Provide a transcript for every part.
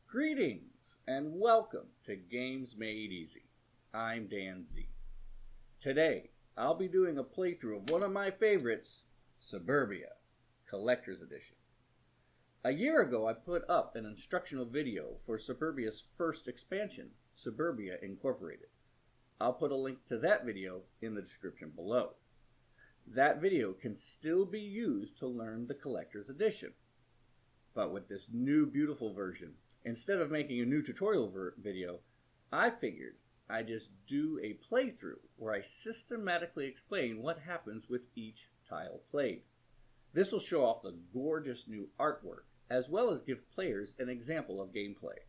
Greetings and welcome to Games Made Easy. I'm Dan Z. Today, I'll be doing a playthrough of one of my favorites, Suburbia, Collector's Edition. A year ago, I put up an instructional video for Suburbia's first expansion, Suburbia Incorporated. I'll put a link to that video in the description below. That video can still be used to learn the Collector's Edition. But with this new beautiful version, instead of making a new tutorial video, I figured I'd just do a playthrough where I systematically explain what happens with each tile played. This will show off the gorgeous new artwork, as well as give players an example of gameplay.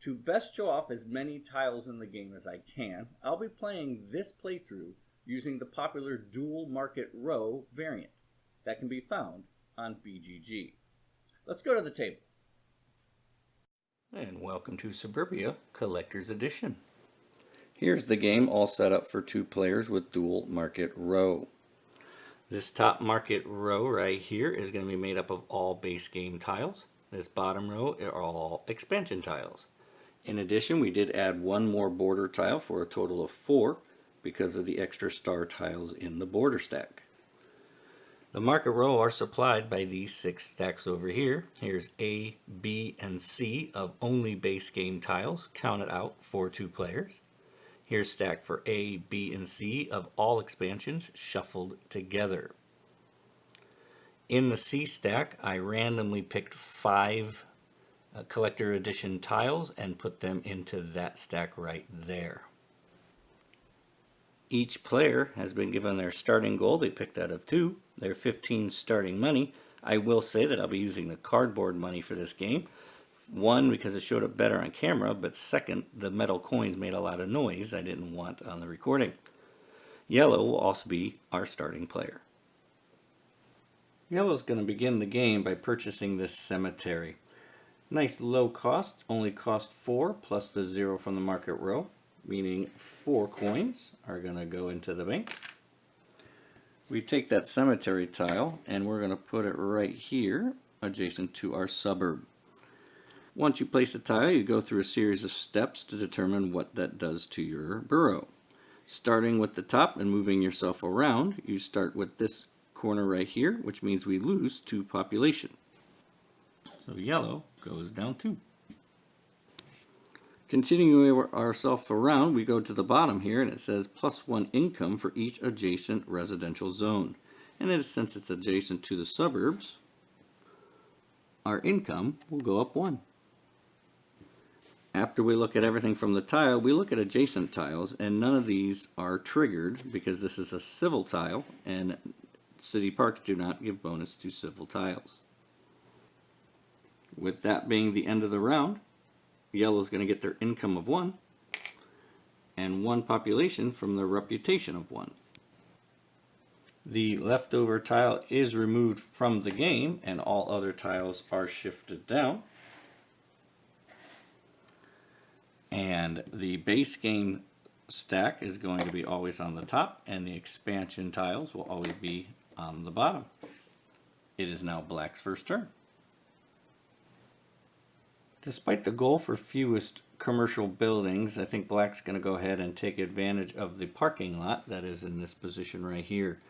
To best show off as many tiles in the game as I can, I'll be playing this playthrough using the popular Duel Market Row variant that can be found on BGG. Let's go to the table. And welcome to Suburbia Collector's Edition. Here's the game all set up for 2 players with Duel Market Row. This top market row right here is going to be made up of all base game tiles. This bottom row are all expansion tiles. In addition, we did add 1 more border tile for a total of 4 because of the extra star tiles in the border stack. The market row are supplied by these 6 stacks over here. Here's A, B, and C of only base game tiles counted out for 2 players. Here's stack for A, B, and C of all expansions shuffled together. In the C stack, I randomly picked 5 collector edition tiles and put them into that stack right there. Each player has been given their starting goal. They picked out of 2, their 15 starting money. I will say that I'll be using the cardboard money for this game. 1, because it showed up better on camera, but 2nd, the metal coins made a lot of noise I didn't want on the recording. Yellow will also be our starting player. Yellow is going to begin the game by purchasing this cemetery. Nice low cost, only cost 4 plus the 0 from the market row, meaning 4 coins are going to go into the bank. We take that cemetery tile and we're going to put it right here adjacent to our suburb. Once you place a tile, you go through a series of steps to determine what that does to your borough. Starting with the top and moving yourself around, you start with this corner right here, which means we lose 2 population. So yellow goes down 2. Continuing ourselves around, we go to the bottom here and it says +1 income for each adjacent residential zone. And since it's adjacent to the suburbs, our income will go up 1. After we look at everything from the tile, we look at adjacent tiles, and none of these are triggered because this is a civil tile and city parks do not give bonus to civil tiles. With that being the end of the round, yellow is going to get their income of 1 and 1 population from their reputation of 1. The leftover tile is removed from the game and all other tiles are shifted down. And the base game stack is going to be always on the top and the expansion tiles will always be on the bottom. It is now black's first turn. Despite the goal for fewest commercial buildings, I think black's going to go ahead and take advantage of the parking lot that is in this position right here.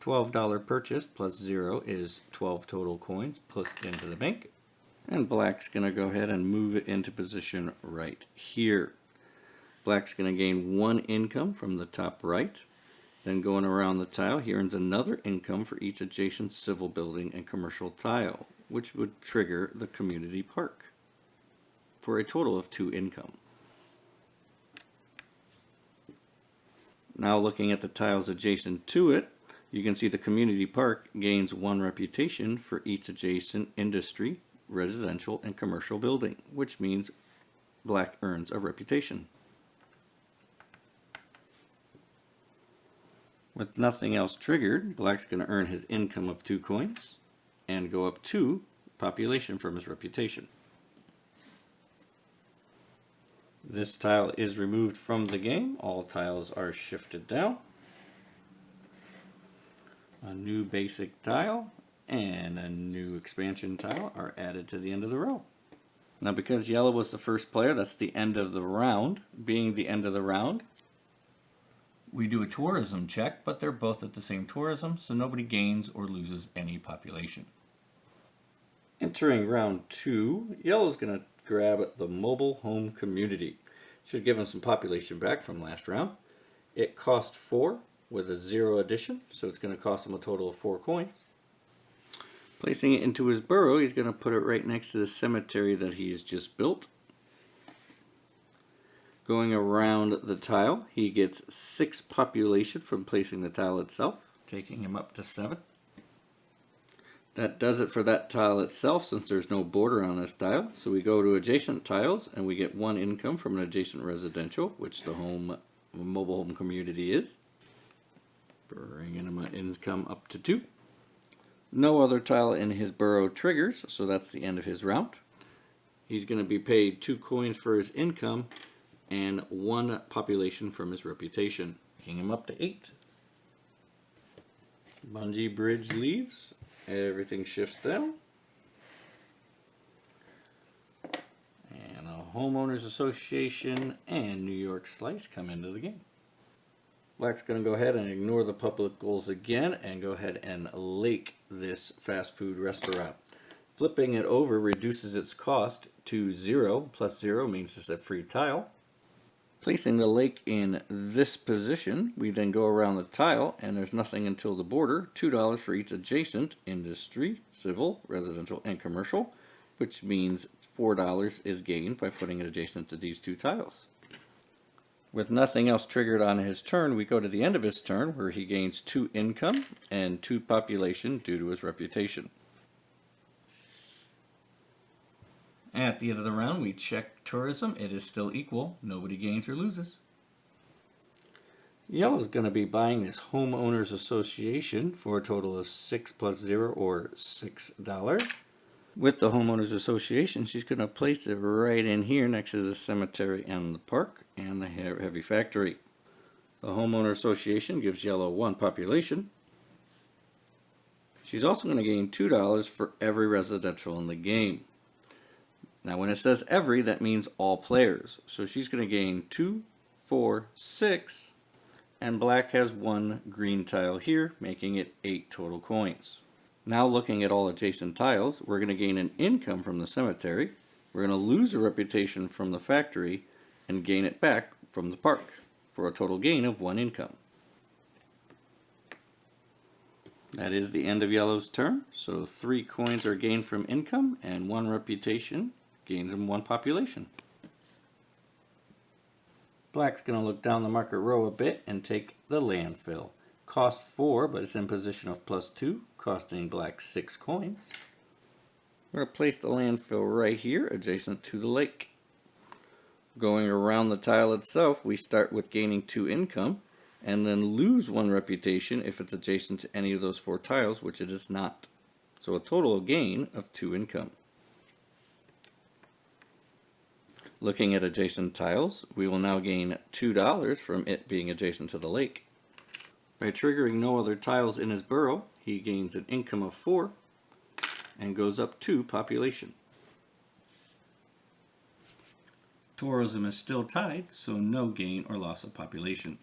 $12 purchase plus 0 is 12 total coins put into the bank. And black's going to go ahead and move it into position right here. Black's going to gain 1 income from the top right. Then going around the tile, he earns another income for each adjacent civil building and commercial tile, which would trigger the community park, for a total of 2 income. Now looking at the tiles adjacent to it, you can see the community park gains 1 reputation for each adjacent industry, residential, and commercial building, which means black earns a reputation. With nothing else triggered, black's going to earn his income of 2 coins and go up 2 population from his reputation. This tile is removed from the game. All tiles are shifted down. A new basic tile and a new expansion tile are added to the end of the row. Now because yellow was the first player, that's the end of the round. Being the end of the round, we do a tourism check, but they're both at the same tourism, so nobody gains or loses any population. Entering round 2, yellow's going to grab the mobile home community. Should give him some population back from last round. It cost 4 with a 0 addition, so it's going to cost him a total of 4 coins. Placing it into his burrow, he's going to put it right next to the cemetery that he's just built. Going around the tile, he gets 6 population from placing the tile itself, taking him up to 7. That does it for that tile itself, since there's no border on this tile. So we go to adjacent tiles, and we get 1 income from an adjacent residential, which the mobile home community is. Bringing him an income up to 2. No other tile in his burrow triggers, so that's the end of his round. He's going to be paid 2 coins for his income and 1 population from his reputation, taking him up to 8. Bungee bridge leaves. Everything shifts down. And a homeowners association and New York Slice come into the game. Black's going to go ahead and ignore the public goals again and go ahead and lake this fast food restaurant. Flipping it over reduces its cost to 0. Plus 0 means it's a free tile. Placing the lake in this position, we then go around the tile, and there's nothing until the border. $2 for each adjacent industry, civil, residential, and commercial, which means $4 is gained by putting it adjacent to these 2 tiles. With nothing else triggered on his turn, we go to the end of his turn, where he gains 2 income and 2 population due to his reputation. At the end of the round, we check tourism. It is still equal. Nobody gains or loses. Yellow's going to be buying this homeowners association for a total of 6 plus 0 or $6. With the homeowners association, she's going to place it right in here next to the cemetery and the park and the heavy factory. The homeowner association gives yellow 1 population. She's also going to gain $2 for every residential in the game. Now when it says every, that means all players. So she's going to gain 2, 4, 6, and black has 1 green tile here, making it 8 total coins. Now looking at all adjacent tiles, we're going to gain an income from the cemetery, we're going to lose a reputation from the factory, and gain it back from the park, for a total gain of 1 income. That is the end of yellow's turn, so 3 coins are gained from income, and 1 reputation gains him 1 population. Black's going to look down the market row a bit and take the landfill. Cost 4, but it's in position of plus 2, costing black 6 coins. We're going to place the landfill right here, adjacent to the lake. Going around the tile itself, we start with gaining 2 income, and then lose 1 reputation if it's adjacent to any of those 4 tiles, which it is not. So a total gain of 2 income. Looking at adjacent tiles, we will now gain $2 from it being adjacent to the lake. By triggering no other tiles in his burrow, he gains an income of 4 and goes up 2 population. Tourism is still tied, so no gain or loss of population.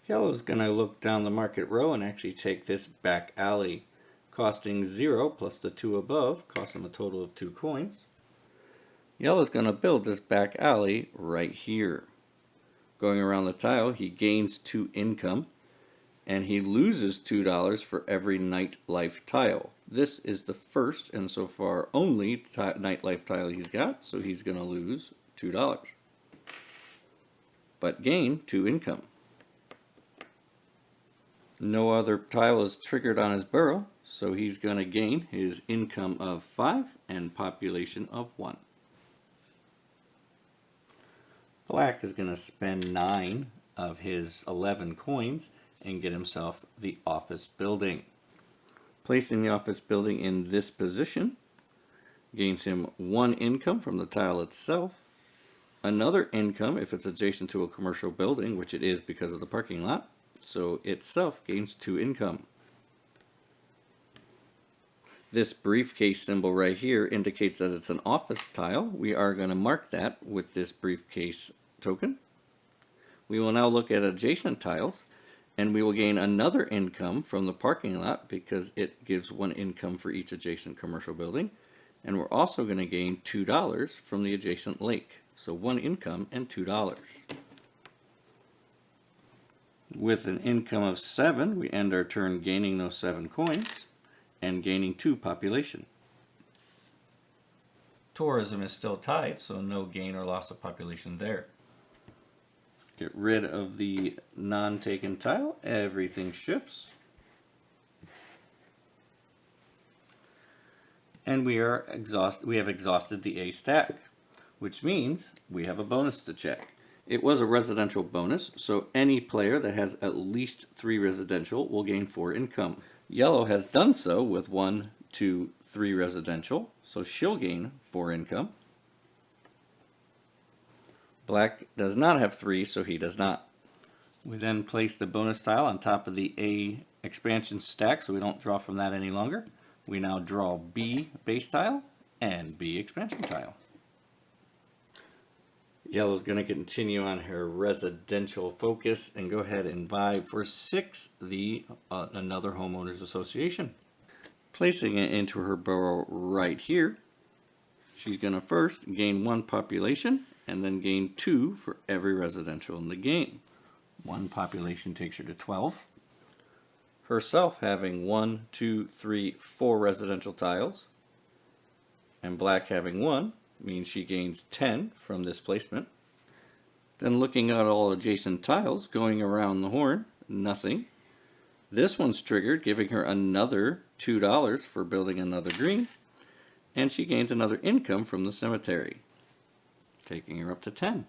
Yellow's going to look down the market row and actually take this back alley, costing 0 plus the 2 above, costs him a total of 2 coins. Yellow's going to build this back alley right here. Going around the tile, he gains 2 income, and he loses $2 for every nightlife tile. This is the first and so far only nightlife tile he's got, so he's going to lose $2. But gain 2 income. No other tile is triggered on his burrow, so he's going to gain his income of 5 and population of 1. Black is going to spend 9 of his 11 coins and get himself the office building. Placing the office building in this position gains him 1 income from the tile itself, another income if it's adjacent to a commercial building, which it is because of the parking lot, so itself gains 2 income. This briefcase symbol right here indicates that it's an office tile. We are going to mark that with this briefcase token. We will now look at adjacent tiles, and we will gain another income from the parking lot because it gives 1 income for each adjacent commercial building. And we're also going to gain $2 from the adjacent lake. So 1 income and $2. With an income of 7, we end our turn gaining those 7 coins and gaining 2 population. Tourism is still tied, so no gain or loss of population there. Get rid of the non-taken tile, everything shifts. And we have exhausted the A stack, which means we have a bonus to check. It was a residential bonus, so any player that has at least 3 residential will gain 4 income. Yellow has done so with 1, 2, 3 residential, so she'll gain 4 income. Black does not have 3, so he does not. We then place the bonus tile on top of the A expansion stack, so we don't draw from that any longer. We now draw B base tile and B expansion tile. Yellow's going to continue on her residential focus and go ahead and buy for 6 another homeowners association. Placing it into her borough right here, she's going to first gain 1 population and then gain 2 for every residential in the game. 1 population takes her to 12. Herself having 1, 2, 3, 4 residential tiles, and black having 1 means she gains 10 from this placement. Then looking at all adjacent tiles, going around the horn, nothing. This one's triggered, giving her another $2 for building another green, and she gains another income from the cemetery, taking her up to 10.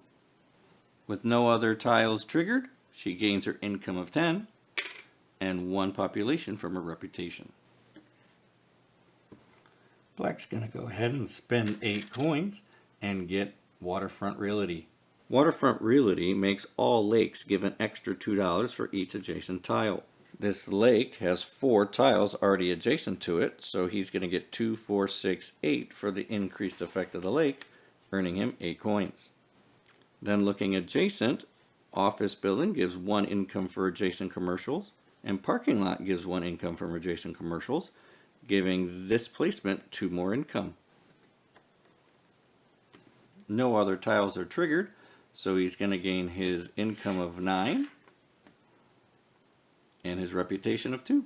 With no other tiles triggered, she gains her income of 10 and 1 population from her reputation. Black's going to go ahead and spend 8 coins and get Waterfront Realty. Waterfront Realty makes all lakes give an extra $2 for each adjacent tile. This lake has 4 tiles already adjacent to it, so he's going to get 2, 4, 6, 8 for the increased effect of the lake, earning him 8 coins. Then looking adjacent, office building gives 1 income for adjacent commercials, and parking lot gives 1 income from adjacent commercials, giving this placement 2 more income. No other tiles are triggered, so he's going to gain his income of 9 and his reputation of 2.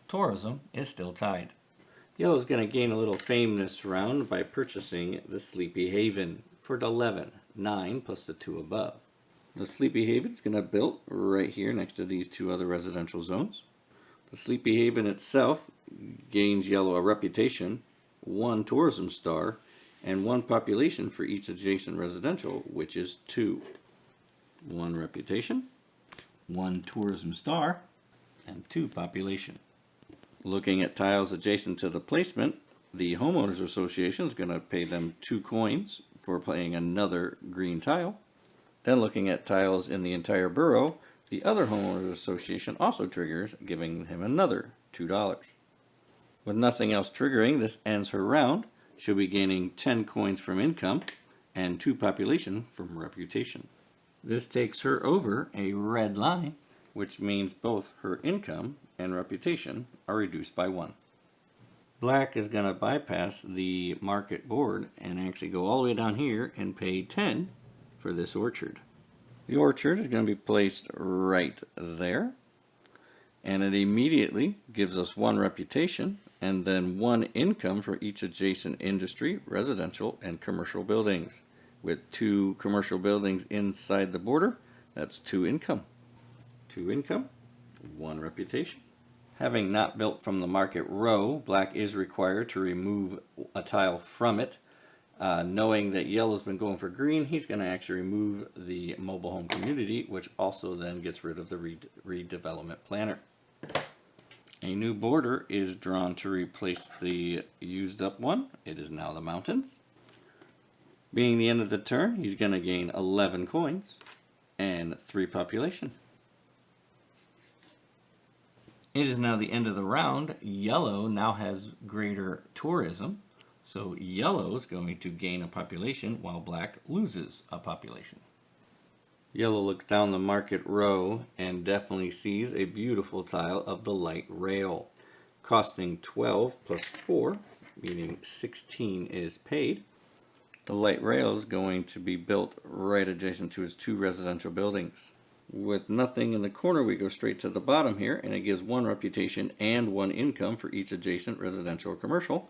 Tourism is still tied. Yellow's going to gain a little fame this round by purchasing the Sleepy Haven for 11, 9 plus the 2 above. The Sleepy Haven is going to build right here next to these 2 other residential zones. The Sleepy Haven itself gains Yellow a reputation, 1 tourism star, and 1 population for each adjacent residential, which is 2. 1 reputation, 1 tourism star, and 2 population. Looking at tiles adjacent to the placement, the homeowners association is going to pay them 2 coins for playing another green tile. Then looking at tiles in the entire borough, the other homeowners association also triggers, giving him another $2. With nothing else triggering, this ends her round. She'll be gaining 10 coins from income and 2 population from reputation. This takes her over a red line, which means both her income and reputation are reduced by 1. Black is going to bypass the market board and actually go all the way down here and pay 10 for this orchard. The orchard is going to be placed right there, and it immediately gives us 1 reputation and then 1 income for each adjacent industry, residential, and commercial buildings. With 2 commercial buildings inside the border, that's 2 income. 2 income, 1 reputation. Having not built from the market row, black is required to remove a tile from it. Knowing that yellow's been going for green, he's going to actually remove the mobile home community, which also then gets rid of the redevelopment planner. A new border is drawn to replace the used up one. It is now the mountains. Being the end of the turn, he's going to gain 11 coins and 3 population. It is now the end of the round. Yellow now has greater tourism, so yellow is going to gain a population while black loses a population. Yellow looks down the market row and definitely sees a beautiful tile of the light rail. Costing 12 plus 4, meaning 16 is paid. The light rail is going to be built right adjacent to his 2 residential buildings. With nothing in the corner, we go straight to the bottom here, and it gives 1 reputation and 1 income for each adjacent residential or commercial.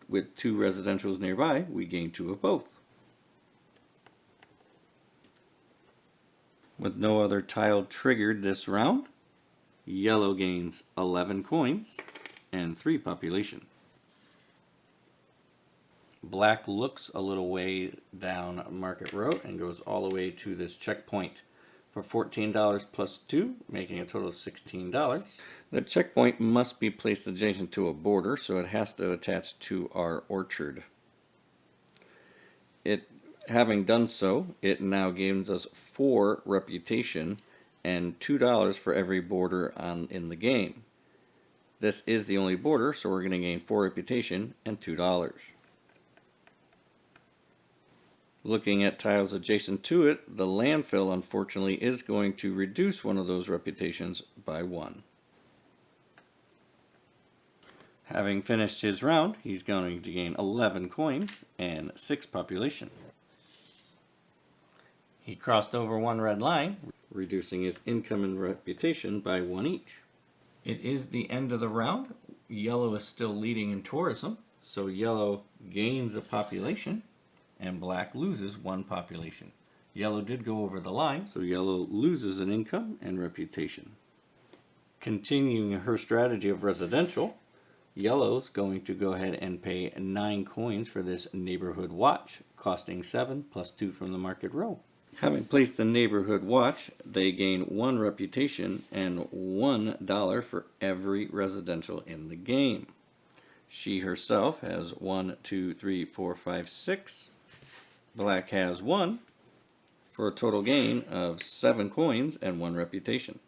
With 2 residentials nearby, we gain 2 of both. With no other tile triggered this round, yellow gains 11 coins and 3 population. Black looks a little way down Market Row and goes all the way to this checkpoint for $14 plus 2, making a total of $16. The checkpoint must be placed adjacent to a border, so it has to attach to our orchard. Having done so, it now gives us 4 reputation and $2 for every border in the game. This is the only border, so we're going to gain 4 reputation and $2. Looking at tiles adjacent to it, the landfill unfortunately is going to reduce one of those reputations by 1. Having finished his round, he's going to gain 11 coins and 6 population. He crossed over 1 red line, reducing his income and reputation by 1 each. It is the end of the round. Yellow is still leading in tourism, so yellow gains a population and black loses 1 population. Yellow did go over the line, so yellow loses an income and reputation. Continuing her strategy of residential, yellow's going to go ahead and pay 9 coins for this neighborhood watch, costing 7 plus 2 from the Market Row. Having placed the neighborhood watch, they gain 1 reputation and $1 for every residential in the game. She herself has 1, 2, 3, 4, 5, 6. Black has 1 for a total gain of 7 coins and 1 reputation.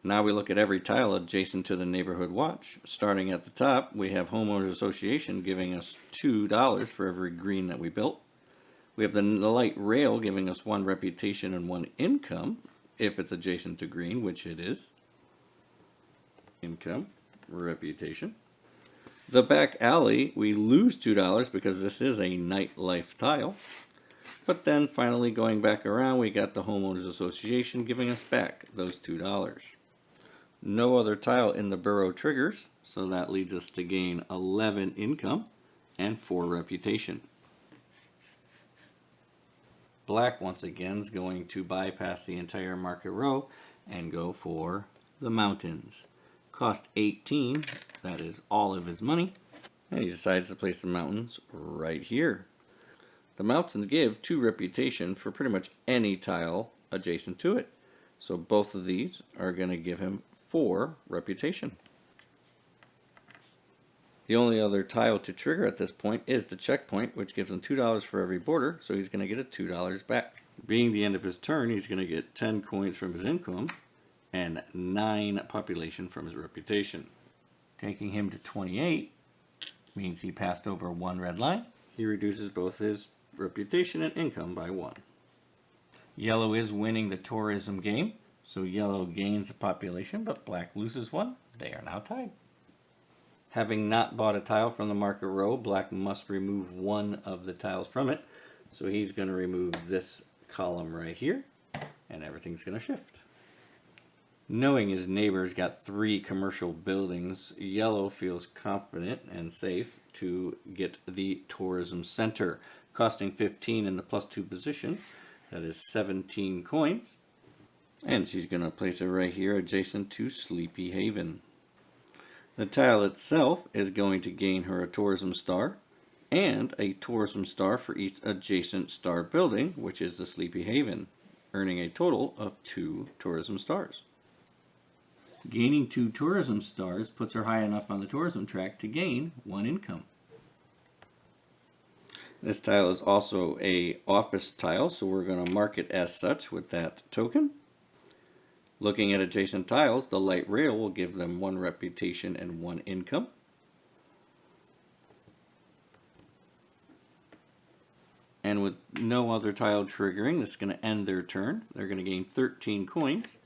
Now we look at every tile adjacent to the neighborhood watch. Starting at the top, we have Homeowners Association giving us $2 for every green that we built. We have the light rail giving us 1 reputation and 1 income if it's adjacent to green, which it is. Income, reputation. The back alley, we lose $2 because this is a nightlife tile. But then finally going back around, we got the Homeowners Association giving us back those $2. No other tile in the borough triggers, so that leads us to gain 11 income and 4 reputation. Black once again is going to bypass the entire Market Row and go for the mountains. Cost 18, that is all of his money, and he decides to place the mountains right here. The mountains give 2 reputation for pretty much any tile adjacent to it, so both of these are going to give him 4 reputation. The only other tile to trigger at this point is the checkpoint, which gives him $2 for every border, so he's going to get a $2 back. Being the end of his turn, he's going to get 10 coins from his income and 9 population from his reputation. Taking him to 28 means he passed over 1 red line. He reduces both his reputation and income by 1. Yellow is winning the tourism game, so yellow gains a population, but black loses 1. They are now tied. Having not bought a tile from the Market Row, black must remove 1 of the tiles from it. So he's going to remove this column right here, and everything's going to shift. Knowing his neighbor's got 3 commercial buildings, yellow feels confident and safe to get the tourism center. Costing 15 in the plus 2 position, that is 17 coins. And she's going to place it right here adjacent to Sleepy Haven. The tile itself is going to gain her a tourism star and a tourism star for each adjacent star building, which is the Sleepy Haven, earning a total of 2 tourism stars. Gaining 2 tourism stars puts her high enough on the tourism track to gain 1 income. This tile is also a office tile, so we're going to mark it as such with that token. Looking at adjacent tiles, the light rail will give them 1 reputation and 1 income. And with no other tile triggering, this is going to end their turn. They're going to gain 13 coins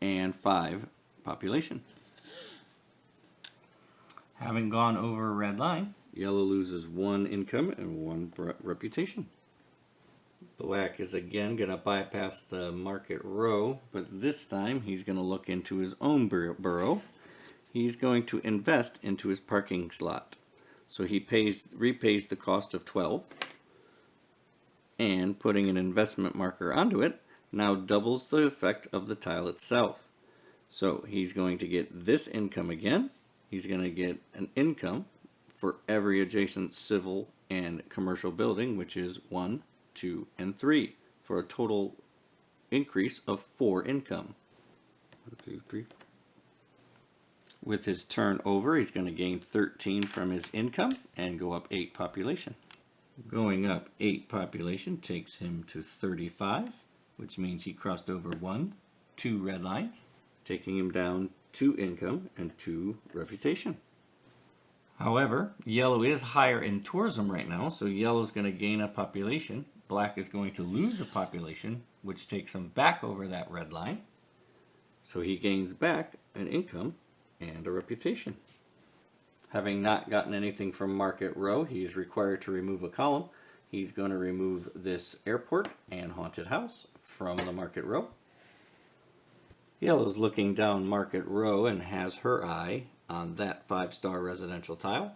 and 5 population. Having gone over a red line, yellow loses 1 income and 1 reputation. Black is again going to bypass the market row, but this time he's going to look into his own burrow. He's going to invest into his parking slot. So he repays the cost of 12, and putting an investment marker onto it now doubles the effect of the tile itself. So he's going to get this income again. He's going to get an income for every adjacent civil and commercial building, which is 1, 2, and 3, for a total increase of 4 income. 1, 2, 3. With his turn over, he's going to gain 13 from his income and go up 8 population. Going up 8 population takes him to 35, which means he crossed over 1, 2 red lines, taking him down 2 income and 2 reputation. However, yellow is higher in tourism right now, so yellow is going to gain a population. Black is going to lose a population, which takes him back over that red line. So he gains back an income and a reputation. Having not gotten anything from Market Row, he's required to remove a column. He's going to remove this airport and haunted house from the Market Row. Yellow's looking down Market Row and has her eye on that 5-star residential tile.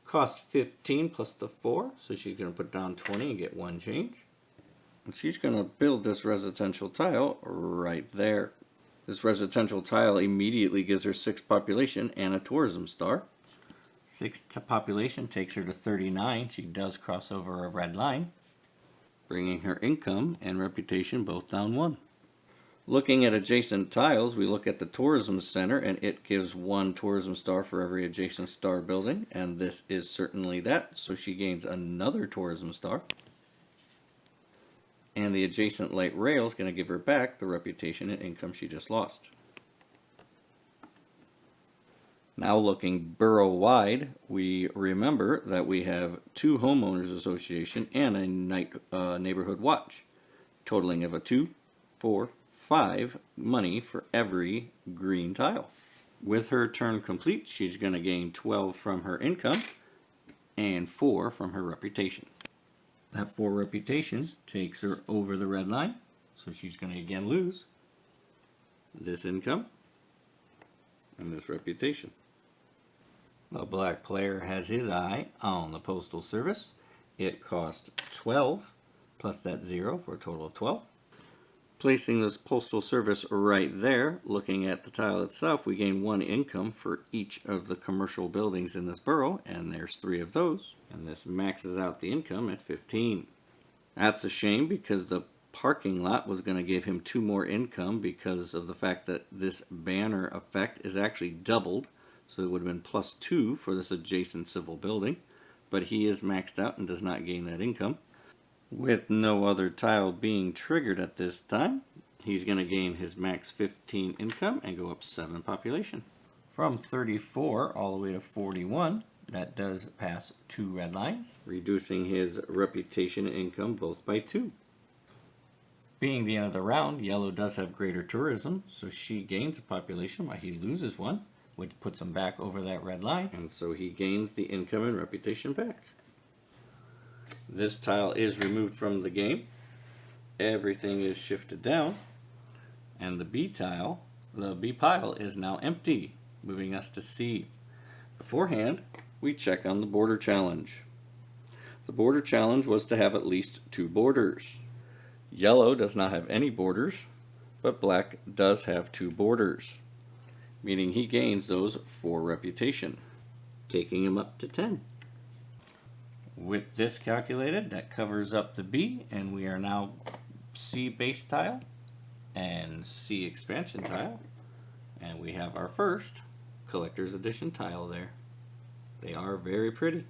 Cost 15 plus the 4, so she's going to put down 20 and get 1 change. And she's going to build this residential tile right there. This residential tile immediately gives her 6 population and a tourism star. 6 population takes her to 39. She does cross over a red line, bringing her income and reputation both down 1. Looking at adjacent tiles, we look at the tourism center, and it gives 1 tourism star for every adjacent star building, and this is certainly that, so she gains another tourism star. And the adjacent light rail is going to give her back the reputation and income she just lost. Now looking borough-wide, we remember that we have 2 homeowners association and a neighborhood watch, totaling of a 2, 4, 5 money for every green tile. With her turn complete, she's going to gain 12 from her income and 4 from her reputation. That 4 reputation takes her over the red line, so she's going to again lose this income and this reputation. The black player has his eye on the postal service. It cost 12 plus that 0 for a total of 12. Placing this postal service right there, looking at the tile itself, we gain 1 income for each of the commercial buildings in this borough, and there's 3 of those. And this maxes out the income at 15. That's a shame, because the parking lot was going to give him 2 more income because of the fact that this banner effect is actually doubled. So it would have been plus 2 for this adjacent civil building, but he is maxed out and does not gain that income. With no other tile being triggered at this time, he's going to gain his max 15 income and go up 7 population. From 34 all the way to 41, that does pass 2 red lines, reducing his reputation and income both by 2. Being the end of the round, yellow does have greater tourism, so she gains a population while he loses 1, which puts him back over that red line, and so he gains the income and reputation back. This tile is removed from the game. Everything is shifted down, and the B pile is now empty, moving us to C. Beforehand, we check on the border challenge. The border challenge was to have at least 2 borders. Yellow does not have any borders, but black does have 2 borders, meaning he gains those for reputation, taking him up to 10. With this calculated, that covers up the B, and we are now C base tile and C expansion tile, and we have our first collector's edition tile there. They are very pretty.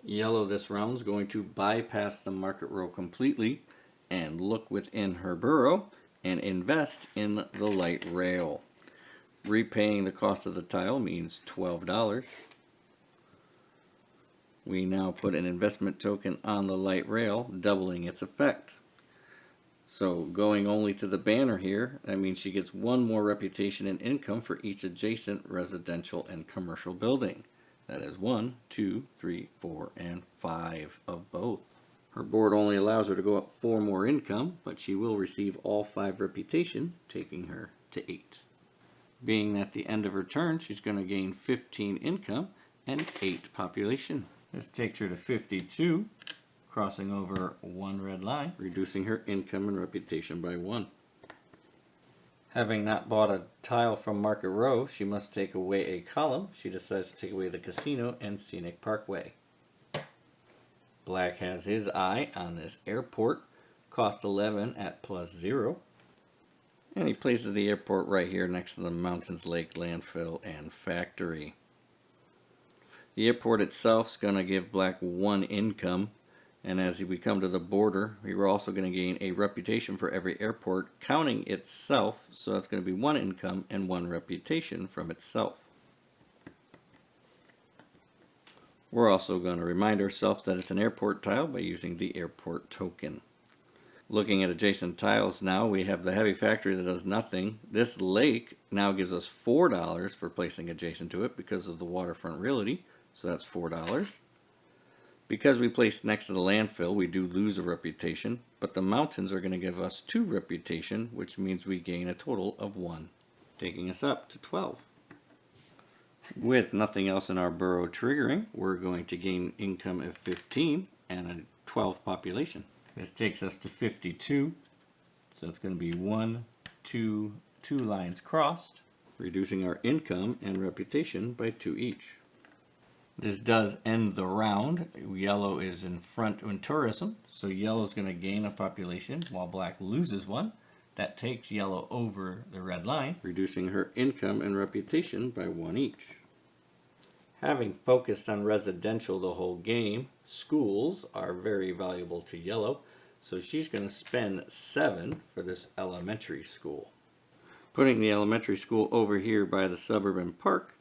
Yellow this round is going to bypass the market row completely and look within her borough and invest in the light rail. Repaying the cost of the tile means $12. We now put an investment token on the light rail, doubling its effect. So going only to the banner here, that means she gets one more reputation and income for each adjacent residential and commercial building. That is 1, 2, 3, 4, and 5 of both. Her board only allows her to go up 4 more income, but she will receive all 5 reputation, taking her to 8. Being at the end of her turn, she's going to gain 15 income and 8 population. This takes her to 52, crossing over 1 red line, reducing her income and reputation by 1. Having not bought a tile from Market Row, she must take away a column. She decides to take away the casino and scenic parkway. Black has his eye on this airport, cost 11 at +0. And he places the airport right here next to the mountains, lake, landfill, and factory. The airport itself is going to give Black 1 income. And as we come to the border, we were also going to gain a reputation for every airport, counting itself. So that's going to be 1 income and 1 reputation from itself. We're also going to remind ourselves that it's an airport tile by using the airport token. Looking at adjacent tiles now, we have the heavy factory that does nothing. This lake now gives us $4 for placing adjacent to it because of the waterfront realty. So that's $4. Because we placed next to the landfill, we do lose a reputation, but the mountains are going to give us 2 reputation, which means we gain a total of 1, taking us up to 12. With nothing else in our borough triggering, we're going to gain income of 15 and a 12 population. This takes us to 52, so it's going to be 1, 2, 2 lines crossed, reducing our income and reputation by 2 each. This does end the round. Yellow is in front in tourism, so yellow is going to gain a population while black loses 1. That takes yellow over the red line, reducing her income and reputation by 1 each. Having focused on residential the whole game, schools are very valuable to yellow, so she's going to spend 7 for this elementary school. Putting the elementary school over here by the suburban park,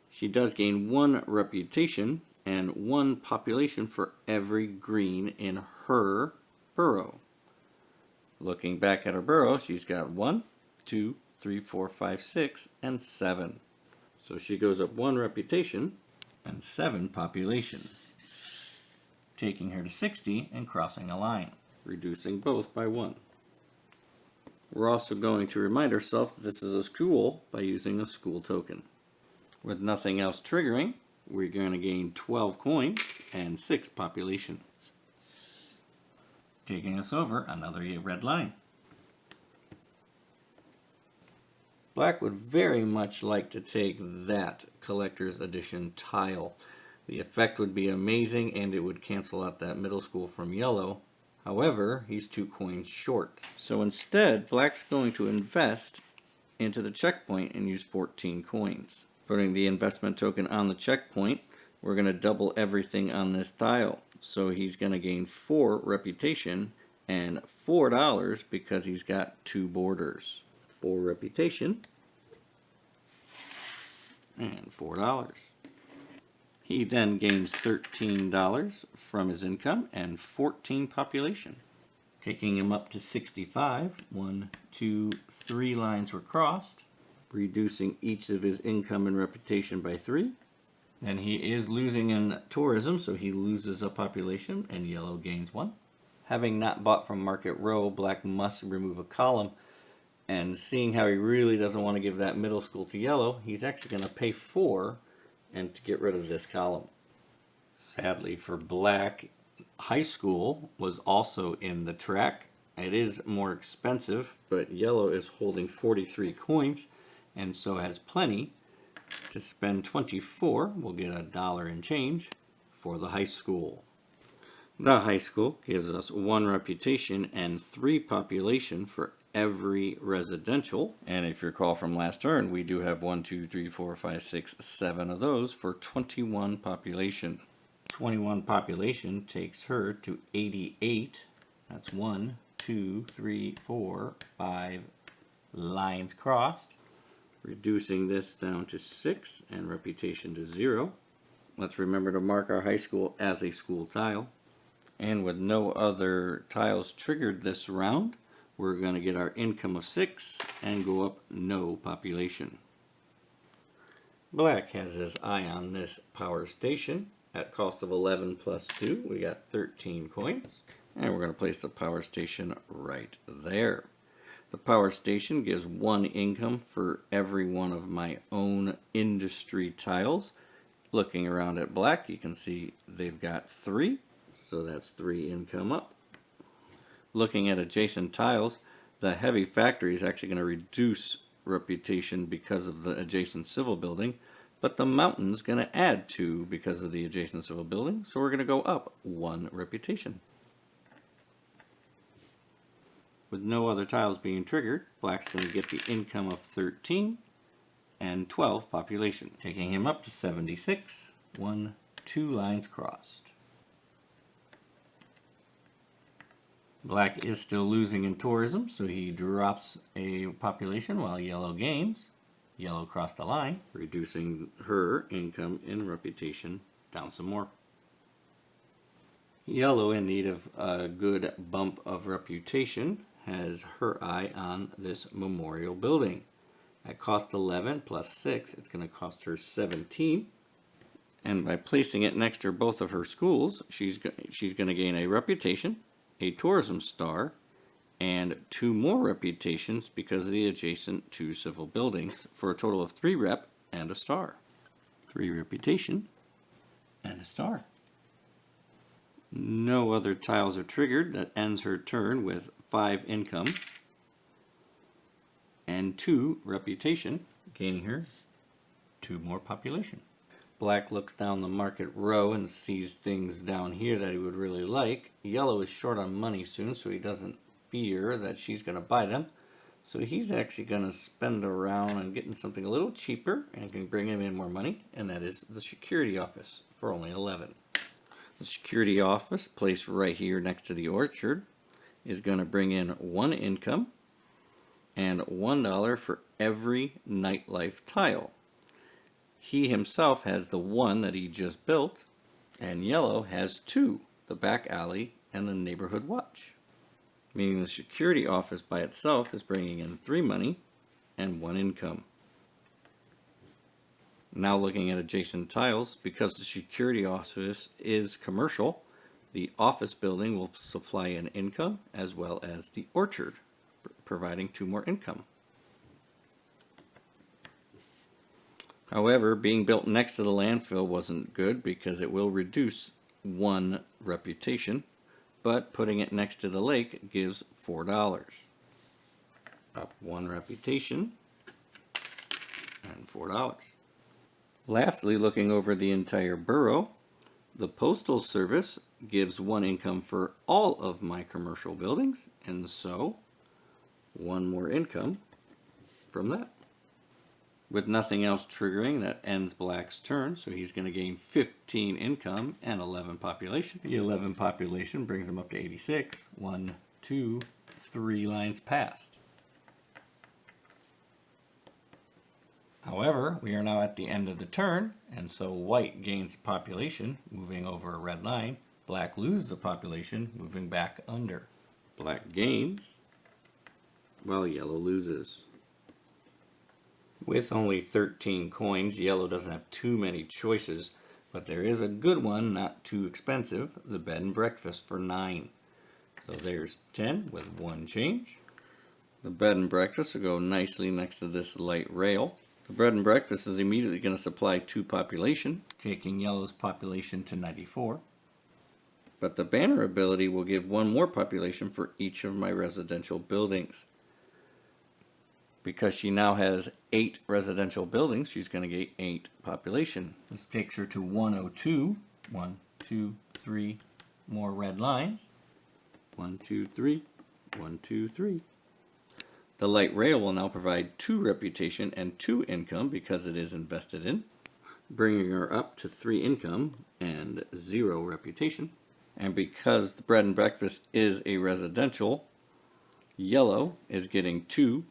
she does gain 1 reputation and 1 population for every green in her borough. Looking back at her borough, she's got 1, 2, 3, 4, 5, 6, and 7. So she goes up 1 reputation and 7 population, taking her to 60 and crossing a line, reducing both by 1. We're also going to remind ourselves that this is a school by using a school token. With nothing else triggering, we're going to gain 12 coins and 6 population, taking us over another red line. Black would very much like to take that collector's edition tile. The effect would be amazing and it would cancel out that middle school from yellow. However, he's 2 coins short. So instead, black's going to invest into the checkpoint and use 14 coins. Putting the investment token on the checkpoint, we're going to double everything on this tile. So he's going to gain 4 reputation and $4 because he's got 2 borders. 4 reputation and $4. He then gains $13 from his income and 14 population, taking him up to 65. 1, 2, 3 lines were crossed, reducing each of his income and reputation by 3. And he is losing in tourism, so he loses a population, and yellow gains 1. Having not bought from Market Row, black must remove a column. And seeing how he really doesn't want to give that middle school to yellow, he's actually going to pay 4 and to get rid of this column. Sadly for black, high school was also in the track. It is more expensive, but yellow is holding 43 coins and so has plenty. To spend 24, we'll get $1 and change for the high school. The high school gives us 1 reputation and 3 population for every residential. And if you recall from last turn, we do have 1, 2, 3, 4, 5, 6, 7 of those for 21 population. 21 population takes her to 88. That's 1, 2, 3, 4, 5, lines crossed, reducing this down to 6 and reputation to 0. Let's remember to mark our high school as a school tile. And with no other tiles triggered this round, we're going to get our income of 6 and go up no population. Black has his eye on this power station. At cost of 11 plus 2, we got 13 coins. And we're going to place the power station right there. The power station gives 1 income for every one of my own industry tiles. Looking around at Black, you can see they've got 3, so that's 3 income up. Looking at adjacent tiles, the heavy factory is actually going to reduce reputation because of the adjacent civil building, but the mountain's going to add 2 because of the adjacent civil building, so we're going to go up 1 reputation. With no other tiles being triggered, Black's going to get the income of 13 and 12 population, taking him up to 76, 2 lines crossed. Black is still losing in tourism, so he drops a population while Yellow gains. Yellow crossed the line, reducing her income and reputation down some more. Yellow, in need of a good bump of reputation, has her eye on this memorial building. At cost 11 plus 6, it's going to cost her 17. And by placing it next to both of her schools, she's going to gain a reputation, a tourism star, and 2 more reputations because of the adjacent 2 civil buildings, for a total of 3 rep and a star. 3 reputation and a star. No other tiles are triggered. That ends her turn with 5 income and 2 reputation, gaining her 2 more population. Black looks down the market row and sees things down here that he would really like. Yellow is short on money soon, so he doesn't fear that she's going to buy them. So he's actually going to spend around on getting something a little cheaper and can bring him in more money, and that is the security office for only 11. The security office, placed right here next to the orchard, is going to bring in 1 income and $1 for every nightlife tile. He himself has the 1 that he just built, and Yellow has 2, the back alley and the neighborhood watch. Meaning the security office by itself is bringing in 3 money and 1 income. Now looking at adjacent tiles, because the security office is commercial, the office building will supply an income as well as the orchard, providing 2 more income. However, being built next to the landfill wasn't good because it will reduce 1 reputation, but putting it next to the lake gives $4. Up 1 reputation and $4. Lastly, looking over the entire borough, the Postal Service gives 1 income for all of my commercial buildings, and so 1 more income from that. With nothing else triggering, that ends Black's turn, so he's going to gain 15 income and 11 population. The 11 population brings him up to 86. 1, 2, 3 lines past. However, we are now at the end of the turn, and so White gains population, moving over a red line. Black loses a population, moving back under. Black gains, while Yellow loses. With only 13 coins, Yellow doesn't have too many choices, but there is a good one, not too expensive, the bed and breakfast for 9. So there's 10 with 1 change. The bed and breakfast will go nicely next to this light rail. The bed and breakfast is immediately going to supply 2 population, taking Yellow's population to 94. But the banner ability will give 1 more population for each of my residential buildings. Because she now has 8 residential buildings, she's going to get 8 population. This takes her to 102. 1, 2, 3 more red lines. 1, 2, 3. 1, 2, 3. The light rail will now provide 2 reputation and 2 income because it is invested in, bringing her up to 3 income and 0 reputation. And because the bread and breakfast is a residential, Yellow is getting 2,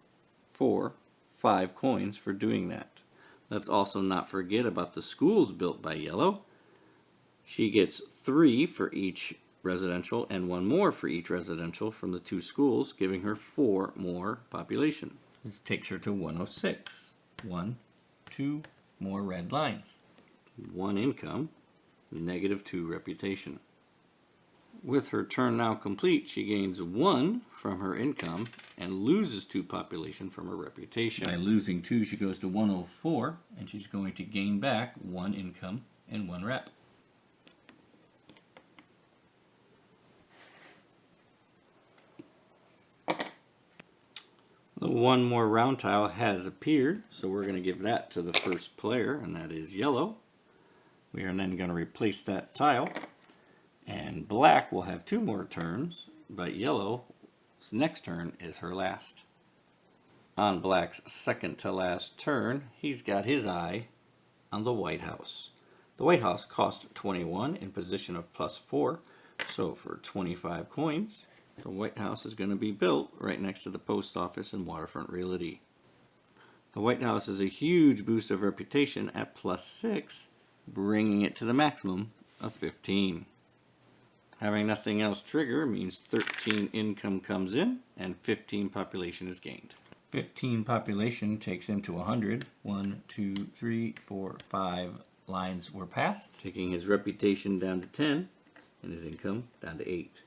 4, 5 coins for doing that. Let's also not forget about the schools built by yellow. She gets 3 for each residential and 1 more for each residential from the 2 schools, giving her 4 more population. This takes her to 106. 1, 2 more red lines. 1 income, -2 reputation. With her turn now complete, she gains 1 from her income and loses 2 population from her reputation. By losing 2, she goes to 104, and she's going to gain back 1 income and 1 rep. The 1 more round tile has appeared, so we're going to give that to the first player, and that is yellow. We are then going to replace that tile, and black will have 2 more turns, but yellow's next turn is her last. On black's second to last turn, he's got his eye on the White House. The White House cost 21 in position of +4, so for 25 coins, the White House is going to be built right next to the post office and Waterfront Realty. The White House is a huge boost of reputation at +6, bringing it to the maximum of 15. Having nothing else trigger means 13 income comes in and 15 population is gained. 15 population takes him to 100. 1, 2, 3, 4, 5 lines were passed, taking his reputation down to 10 and his income down to 8.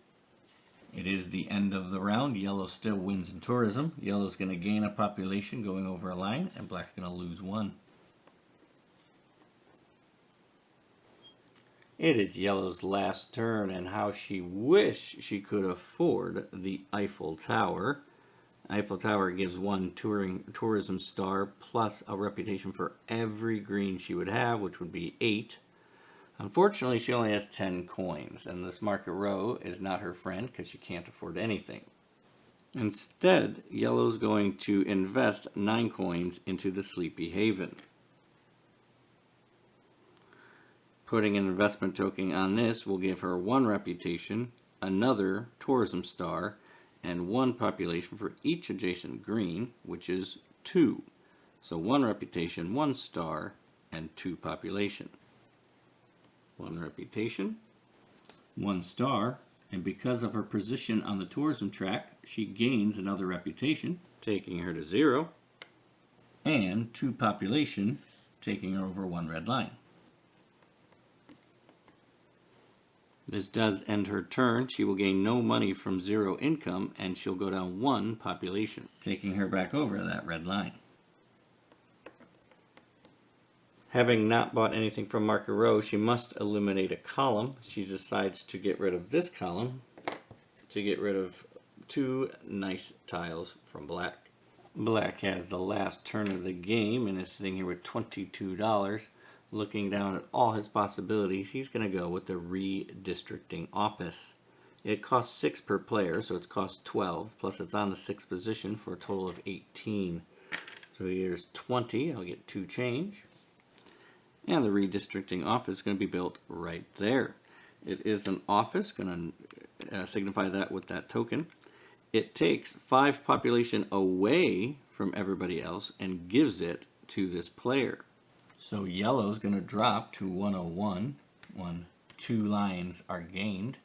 It is the end of the round. Yellow still wins in tourism. Yellow's going to gain a population going over a line, and black's going to lose 1. It is yellow's last turn, and how she wished she could afford the Eiffel Tower. Eiffel Tower gives 1 tourism star plus a reputation for every green she would have, which would be 8. Unfortunately, she only has 10 coins, and this Market Row is not her friend because she can't afford anything. Instead, yellow's going to invest 9 coins into the Sleepy Haven. Putting an investment token on this will give her 1 reputation, another tourism star, and 1 population for each adjacent green, which is 2. So 1 reputation, 1 star, and 2 population. 1 reputation, 1 star, and because of her position on the tourism track, she gains another reputation, taking her to 0, and 2 population, taking her over 1 red line. This does end her turn. She will gain no money from 0 income, and she'll go down 1 population, taking her back over that red line. Having not bought anything from Market Row, she must eliminate a column. She decides to get rid of this column to get rid of 2 nice tiles from black. Black has the last turn of the game and is sitting here with $22. Looking down at all his possibilities, he's going to go with the redistricting office. It costs 6 per player, so it's cost 12, plus it's on the 6th position for a total of 18. So here's 20, I'll get 2 change. And the redistricting office is going to be built right there. It is an office, going to signify that with that token. It takes 5 population away from everybody else and gives it to this player. So yellow's going to drop to 101 when 2 lines are gained,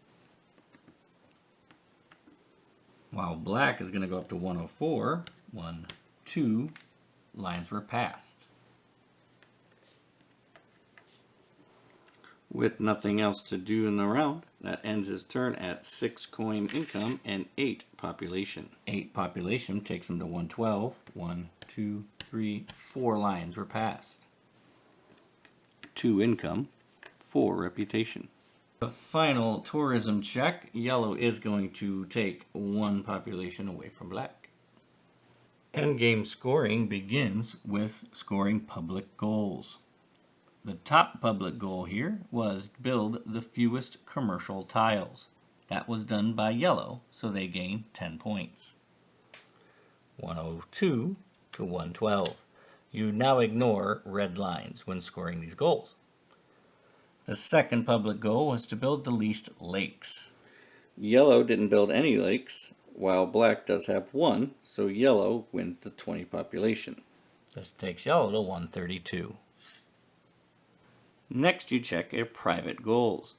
while black is going to go up to 104 when 2 lines were passed. With nothing else to do in the round, that ends his turn at 6 coin income and 8 population. 8 population takes him to 112. 1, 2, 3, 4 lines were passed. 2 income, 4 reputation. The final tourism check, yellow is going to take 1 population away from black. Endgame scoring begins with scoring public goals. The top public goal here was build the fewest commercial tiles. That was done by yellow, so they gained 10 points. 102 to 112. You now ignore red lines when scoring these goals. The second public goal was to build the least lakes. Yellow didn't build any lakes, while black does have 1, so yellow wins the 20 population. This takes yellow to 132. Next you check your private goals.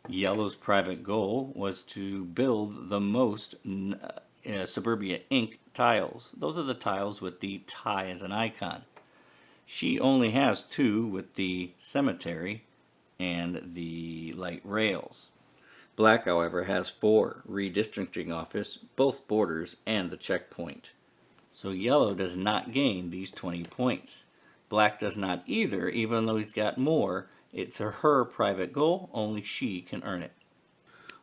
Yellow's private goal was to build the most Suburbia Inc. tiles. Those are the tiles with the tie as an icon. She only has 2 with the cemetery and the light rails. Black, however, has 4, redistricting office, both borders, and the checkpoint. So yellow does not gain these 20 points. Black does not either, even though he's got more. It's her private goal, only she can earn it.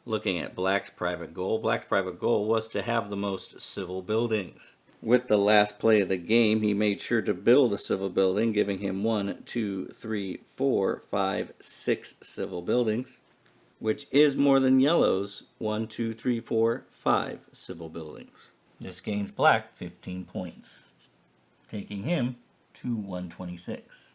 Looking at black's private goal was to have the most civil buildings. With the last play of the game, he made sure to build a civil building, giving him 1, 2, 3, 4, 5, 6 civil buildings, which is more than yellow's 1, 2, 3, 4, 5 civil buildings. This gains black 15 points, taking him to 126.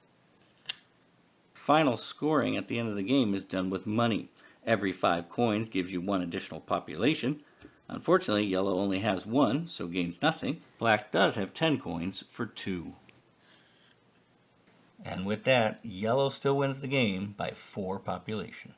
Final scoring at the end of the game is done with money. Every 5 coins gives you 1 additional population. Unfortunately, yellow only has 1, so gains nothing. Black does have 10 coins for 2. And with that, yellow still wins the game by 4 population.